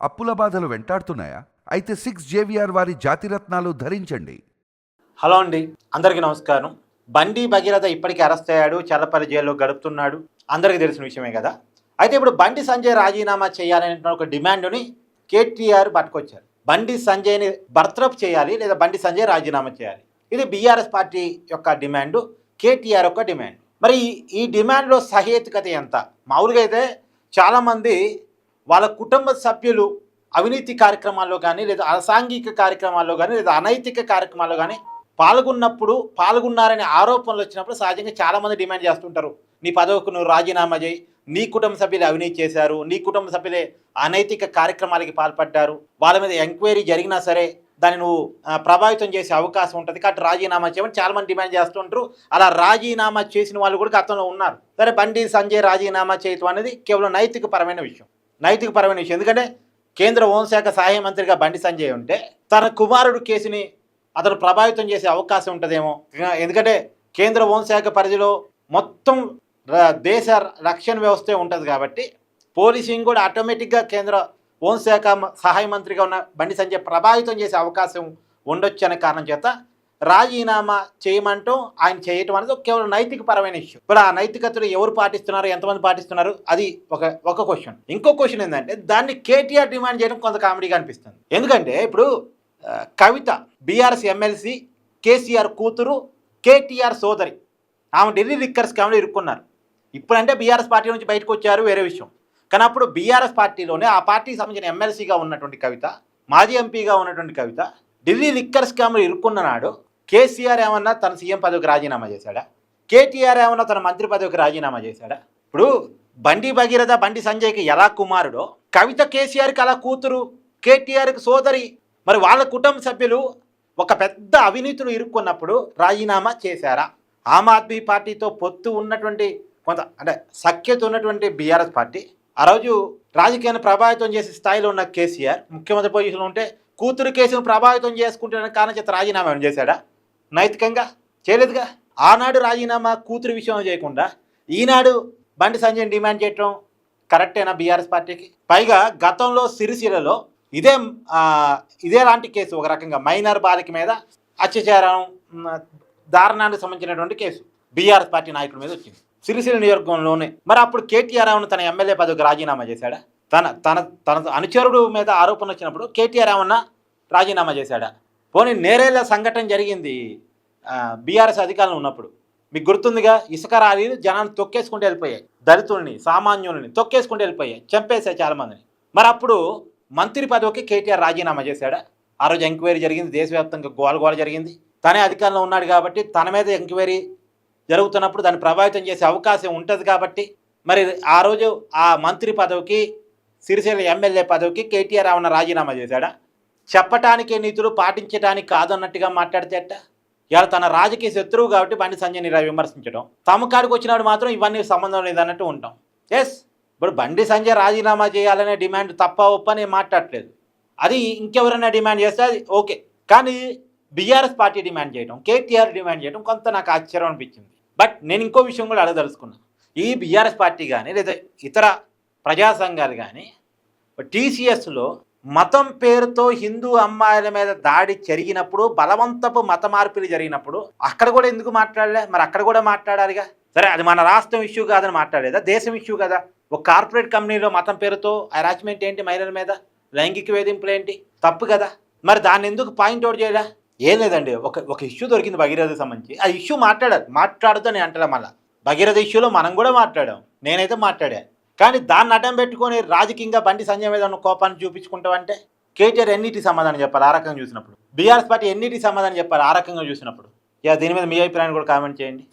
అప్పుల బాధలు వెంటాడుతున్నాయా? అయితే 6 JVR వారి జాతిరత్నాలు ధరించండి. హలో అండి, అందరికీ నమస్కారం. బండి భగీరథ ఇప్పటికీ అరెస్ట్ అయ్యాడు, చల్లపల్లి జైల్లో గడుపుతున్నాడు, అందరికీ తెలిసిన విషయమే కదా. అయితే ఇప్పుడు బండి సంజయ్ రాజీనామా చేయాలనే ఒక డిమాండ్ని కేటీఆర్ పట్టుకొచ్చారు. బండి సంజయ్ని బర్తరఫ్ చేయాలి లేదా బండి సంజయ్ రాజీనామా చేయాలి, ఇది బీఆర్ఎస్ పార్టీ యొక్క డిమాండు, కేటీఆర్ యొక్క డిమాండ్. మరి ఈ డిమాండ్లో సహేతుకత ఎంత? మామూలుగా అయితే చాలామంది వాళ్ళ కుటుంబ సభ్యులు అవినీతి కార్యక్రమాల్లో కానీ లేదా అసాంఘిక కార్యక్రమాల్లో కానీ లేదా అనైతిక కార్యక్రమాల్లో కానీ పాల్గొన్నారనే ఆరోపణలు వచ్చినప్పుడు సహజంగా చాలామంది డిమాండ్ చేస్తుంటారు, నీ పదవికి నువ్వు రాజీనామా చేయి, నీ కుటుంబ సభ్యులు అవినీతి చేశారు, నీ కుటుంబ సభ్యులే అనైతిక కార్యక్రమాలకి పాల్పడ్డారు, వాళ్ళ మీద ఎంక్వైరీ జరిగినా సరే దాన్ని నువ్వు ప్రభావితం చేసే అవకాశం ఉంటుంది కాబట్టి రాజీనామా చేయమని చాలామంది డిమాండ్ చేస్తుంటారు. అలా రాజీనామా చేసిన వాళ్ళు కూడా గతంలో ఉన్నారు. సరే, బండి సంజయ్ రాజీనామా చేయటం అనేది కేవలం నైతికపరమైన విషయం. ఎందుకంటే కేంద్ర హోంశాఖ సహాయ మంత్రిగా బండి సంజయ్ ఉంటే తన కుమారుడు కేసుని అతను ప్రభావితం చేసే అవకాశం ఉంటుందేమో. ఎందుకంటే కేంద్ర హోంశాఖ పరిధిలో మొత్తం దేశ రక్షణ వ్యవస్థే ఉంటుంది కాబట్టి పోలీసింగ్ కూడా ఆటోమేటిక్గా కేంద్ర హోంశాఖ సహాయ మంత్రిగా ఉన్న బండి సంజయ్ ప్రభావితం చేసే అవకాశం ఉండొచ్చు అనే కారణం చేత రాజీనామా చేయమంటూ ఆయన చేయటం అనేది కేవలం నైతికపరమైన ఇష్యూ. ఇప్పుడు ఆ నైతికతలు ఎవరు పాటిస్తున్నారు, ఎంతమంది పాటిస్తున్నారు, అది ఒక క్వశ్చన్. ఇంకో క్వశ్చన్ ఏంటంటే దాన్ని కేటీఆర్ డిమాండ్ చేయడం కొంత కామెడీగా అనిపిస్తుంది. ఎందుకంటే ఇప్పుడు కవిత బీఆర్ఎస్ ఎమ్మెల్సీ కేసీఆర్ కూతురు, కేటీఆర్ సోదరి, ఆమె ఢిల్లీ లిక్కర్ స్కామ్లో ఇరుక్కున్నారు. ఇప్పుడంటే బీఆర్ఎస్ పార్టీ నుంచి బయటకు వచ్చారు, వేరే విషయం. కానీ అప్పుడు బీఆర్ఎస్ పార్టీలోనే ఆ పార్టీకి సంబంధించిన ఎమ్మెల్సీగా ఉన్నటువంటి కవిత, మాజీ ఎంపీగా ఉన్నటువంటి కవిత ఢిల్లీ లిక్కర్ స్కామ్లో ఇరుక్కున్న నాడు కేసీఆర్ ఏమన్నా తన సీఎం పదవికి రాజీనామా చేశాడా? కేటీఆర్ ఏమన్నా తన మంత్రి పదవికి రాజీనామా చేశాడా? ఇప్పుడు బండి భగీరథ బండి సంజయ్కి ఎలా కుమారుడో, కవిత కేసీఆర్కి అలా కూతురు, కేటీఆర్కి సోదరి. మరి వాళ్ళ కుటుంబ సభ్యులు ఒక పెద్ద అవినీతులు ఇరుక్కున్నప్పుడు రాజీనామా చేశారా? ఆమ్ ఆద్మీ పార్టీతో పొత్తు ఉన్నటువంటి కొంత అంటే సఖ్యత ఉన్నటువంటి బీఆర్ఎస్ పార్టీ ఆ రోజు రాజకీయాన్ని ప్రభావితం చేసే స్థాయిలో ఉన్న కేసీఆర్ ముఖ్యమంత్రి పొజిషన్లో ఉంటే కూతురు కేసును ప్రభావితం చేసుకుంటున్న కారణం చేత రాజీనామా చేశాడా? నైతికంగా చేయలేదుగా. ఆనాడు రాజీనామా కూతురు విషయంలో చేయకుండా ఈనాడు బండి సంజయ్ డిమాండ్ చేయటం కరెక్టేనా బీఆర్ఎస్ పార్టీకి? పైగా గతంలో సిరిసిల్లలో ఇదే లాంటి కేసు, ఒక రకంగా మైనర్ బాలిక మీద అత్యాచారం దారుణానికి సంబంధించినటువంటి కేసు బీఆర్ఎస్ పార్టీ నాయకుల మీద వచ్చింది సిరిసిల్ల నియోజకవర్గంలోనే. మరి అప్పుడు కేటీఆర్ ఏమన్నా తన ఎమ్మెల్యే పదవికి రాజీనామా చేశాడా? తన అనుచరుడు మీద ఆరోపణ వచ్చినప్పుడు కేటీఆర్ ఏమన్నా రాజీనామా చేశాడా? పోనీ నేరేళ్ల సంఘటన జరిగింది బీఆర్ఎస్ అధికారంలో ఉన్నప్పుడు, మీకు గుర్తుందిగా. ఇసుక ర్యాలీలు జనాన్ని తొక్కేసుకుంటూ వెళ్ళిపోయాయి, దళితుల్ని సామాన్యుల్ని తొక్కేసుకుంటూ వెళ్ళిపోయాయి, చంపేశాయి చాలామందిని. మరి అప్పుడు మంత్రి పదవికి కేటీఆర్ రాజీనామా చేశాడా? ఆ రోజు ఎంక్వైరీ జరిగింది, దేశవ్యాప్తంగా గోల జరిగింది. తనే అధికారంలో ఉన్నాడు కాబట్టి తన మీద ఎంక్వైరీ జరుగుతున్నప్పుడు దాన్ని ప్రభావితం చేసే అవకాశం ఉంటుంది కాబట్టి మరి ఆ రోజు ఆ మంత్రి పదవికి, సిరిసిల్ల ఎమ్మెల్యే పదవికి కేటీఆర్ ఏమన్నా రాజీనామా చేశాడా? చెప్పటానికే నీతులు పాటించడానికి కాదన్నట్టుగా మాట్లాడితే అట్ట. ఇవాళ తన రాజకీయ శత్రువు కాబట్టి బండి సంజయ్ని విమర్శించడం, తమ కాడికి వచ్చినాడు మాత్రం ఇవన్నీ సంబంధం లేదన్నట్టు ఉంటాం. ఎస్, ఇప్పుడు బండి సంజయ్ రాజీనామా చేయాలనే డిమాండ్ తప్ప ఒప్ప నేను మాట్లాడలేదు. అది ఇంకెవరైనా డిమాండ్ చేస్తే అది ఓకే. కానీ బీఆర్ఎస్ పార్టీ డిమాండ్ చేయడం, కేటీఆర్ డిమాండ్ చేయడం కొంత నాకు ఆశ్చర్యం అనిపించింది. బట్ నేను ఇంకో విషయం కూడా అడగదలుచుకున్నా. ఈ బీఆర్ఎస్ పార్టీ కానీ లేదా ఇతర ప్రజా సంఘాలు కానీ టీసీఎస్లో మతం పేరుతో హిందూ అమ్మాయిల మీద దాడి జరిగినప్పుడు, బలవంతపు మత మార్పిడి జరిగినప్పుడు అక్కడ కూడా ఎందుకు మాట్లాడలే? మరి అక్కడ కూడా మాట్లాడాలిగా. సరే, అది మన రాష్ట్రం ఇష్యూ కాదని మాట్లాడేదా? దేశం ఇష్యూ కదా. ఒక కార్పొరేట్ కంపెనీలో మతం పేరుతో హెరాస్మెంట్ ఏంటి, మహిళల మీద లైంగిక వేధింపులు ఏంటి, తప్పు కదా. మరి దాన్ని ఎందుకు పాయింట్అవుట్ చేయడా? ఏం లేదండి, ఒక ఇష్యూ దొరికింది భగీరథకి సంబంధించి, ఆ ఇష్యూ మాట్లాడుతూ నేను అంటలే. మళ్ళీ భగీరథ ఇష్యూలో మనం కూడా మాట్లాడాం, నేనైతే మాట్లాడా. కానీ దాన్ని అడ్డం పెట్టుకొని రాజకీయంగా బండి సంజయ్ మీద ఉన్న కోపాన్ని చూపించుకుంటామంటే కేటీఆర్ ఎన్నిటి సమాధానం చెప్పాలి ఆ రకంగా చూసినప్పుడు? బీఆర్ఎస్ పార్టీ ఎన్నిటి సమాధానం చెప్పాలి ఆ రకంగా చూసినప్పుడు? దీని మీద మీ అభిప్రాయాన్ని కూడా కామెంట్ చేయండి.